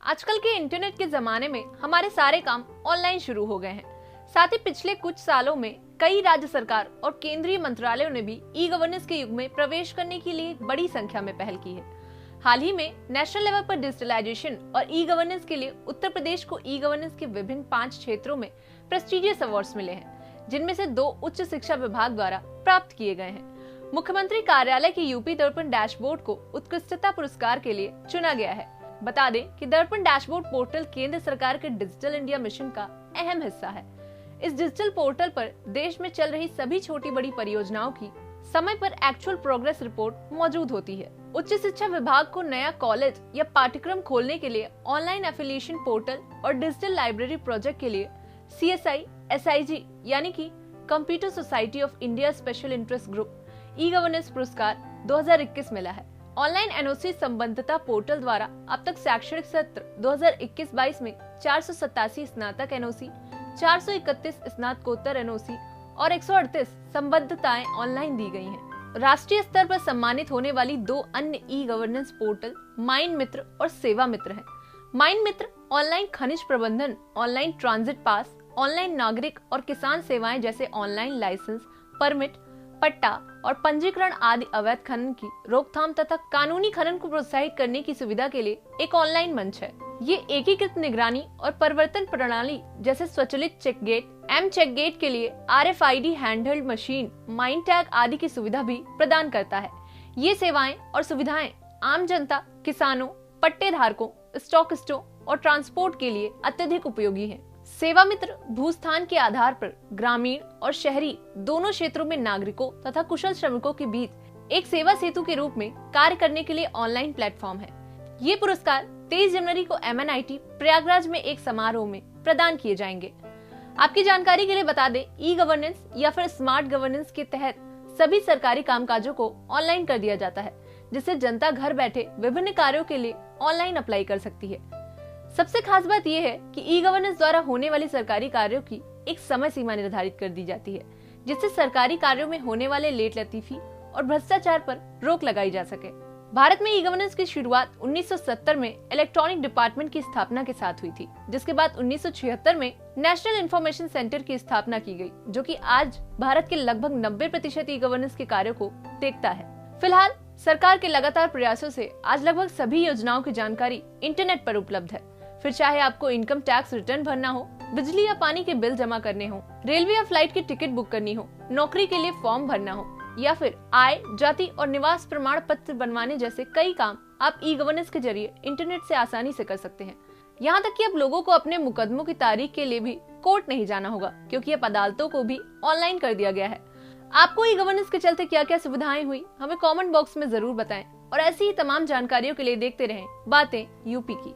आजकल के इंटरनेट के जमाने में हमारे सारे काम ऑनलाइन शुरू हो गए हैं। साथ ही पिछले कुछ सालों में कई राज्य सरकार और केंद्रीय मंत्रालयों ने भी ई गवर्नेंस के युग में प्रवेश करने के लिए बड़ी संख्या में पहल की है। हाल ही में नेशनल लेवल पर डिजिटलाइजेशन और ई गवर्नेंस के लिए उत्तर प्रदेश को ई गवर्नेंस के विभिन्न 5 क्षेत्रों में प्रेस्टिजियस अवार्ड्स मिले हैं, जिनमें से 2 उच्च शिक्षा विभाग द्वारा प्राप्त किए गए हैं। मुख्यमंत्री कार्यालय के यूपी दर्पण डैशबोर्ड को उत्कृष्टता पुरस्कार के लिए चुना गया है। बता दें कि दर्पण डैशबोर्ड पोर्टल केंद्र सरकार के डिजिटल इंडिया मिशन का अहम हिस्सा है। इस डिजिटल पोर्टल पर देश में चल रही सभी छोटी बड़ी परियोजनाओं की समय पर एक्चुअल प्रोग्रेस रिपोर्ट मौजूद होती है। उच्च शिक्षा विभाग को नया कॉलेज या पाठ्यक्रम खोलने के लिए ऑनलाइन एफिलिएशन पोर्टल और डिजिटल लाइब्रेरी प्रोजेक्ट के लिए CSI SIG यानी कि computer society of India special interest group e governance पुरस्कार 2021 मिला है। ऑनलाइन NOC संबद्धता पोर्टल द्वारा अब तक शैक्षणिक सत्र 2021-22 में 487 स्नातक NOC, 431 स्नातकोत्तर NOC और 138 संबद्धताएं ऑनलाइन दी गई हैं। राष्ट्रीय स्तर पर सम्मानित होने वाली 2 अन्य ई गवर्नेंस पोर्टल माइंड मित्र और सेवा मित्र हैं। माइंड मित्र ऑनलाइन खनिज प्रबंधन, ऑनलाइन ट्रांजिट पास, ऑनलाइन नागरिक और किसान सेवाएं जैसे ऑनलाइन लाइसेंस, परमिट, पट्टा और पंजीकरण आदि अवैध खनन की रोकथाम तथा कानूनी खनन को प्रोत्साहित करने की सुविधा के लिए एक ऑनलाइन मंच है। ये एकीकृत निगरानी और परिवर्तन प्रणाली जैसे स्वचालित चेक गेट, चेक गेट के लिए RFID handheld machine, mind tag आदि की सुविधा भी प्रदान करता है। ये सेवाएं और सुविधाएं आम जनता, किसानों, पट्टे धारकों, स्टॉकिस्टों और ट्रांसपोर्ट के लिए अत्यधिक उपयोगी है। सेवा मित्र भूस्थान के आधार पर ग्रामीण और शहरी दोनों क्षेत्रों में नागरिकों तथा कुशल श्रमिकों के बीच एक सेवा सेतु के रूप में कार्य करने के लिए ऑनलाइन प्लेटफॉर्म है। ये पुरस्कार 23 जनवरी को MNIT प्रयागराज में एक समारोह में प्रदान किए जाएंगे। आपकी जानकारी के लिए बता दें, ई गवर्नेंस या फिर स्मार्ट गवर्नेंस के तहत सभी सरकारी कामकाजों को ऑनलाइन कर दिया जाता है, जिससे जनता घर बैठे विभिन्न कार्यों के लिए ऑनलाइन अप्लाई कर सकती है। सबसे खास बात यह है कि ई गवर्नेंस द्वारा होने वाली सरकारी कार्यों की एक समय सीमा निर्धारित कर दी जाती है, जिससे सरकारी कार्यों में होने वाले लेट लतीफी और भ्रष्टाचार पर रोक लगाई जा सके। भारत में ई गवर्नेंस की शुरुआत 1970 में इलेक्ट्रॉनिक डिपार्टमेंट की स्थापना के साथ हुई थी, जिसके बाद 1976 में नेशनल इंफॉर्मेशन सेंटर की स्थापना की गई, जो कि आज भारत के लगभग 90% ई गवर्नेंस के कार्यों को देखता है। फिलहाल सरकार के लगातार प्रयासों से आज लगभग सभी योजनाओं की जानकारी इंटरनेट पर उपलब्ध है। फिर चाहे आपको इनकम टैक्स रिटर्न भरना हो, बिजली या पानी के बिल जमा करने हो, रेलवे या फ्लाइट की टिकट बुक करनी हो, नौकरी के लिए फॉर्म भरना हो या फिर आय, जाति और निवास प्रमाण पत्र बनवाने जैसे कई काम आप ई गवर्नेंस के जरिए इंटरनेट से आसानी से कर सकते हैं। यहाँ तक कि अब लोगों को अपने मुकदमों की तारीख के लिए भी कोर्ट नहीं जाना होगा, क्योंकि अब अदालतों को भी ऑनलाइन कर दिया गया है। आपको ई गवर्नेंस के चलते क्या क्या सुविधाएं हुई, हमें कमेंट बॉक्स में जरूर बताएं और ऐसी ही तमाम जानकारियों के लिए देखते रहें बातें यूपी की।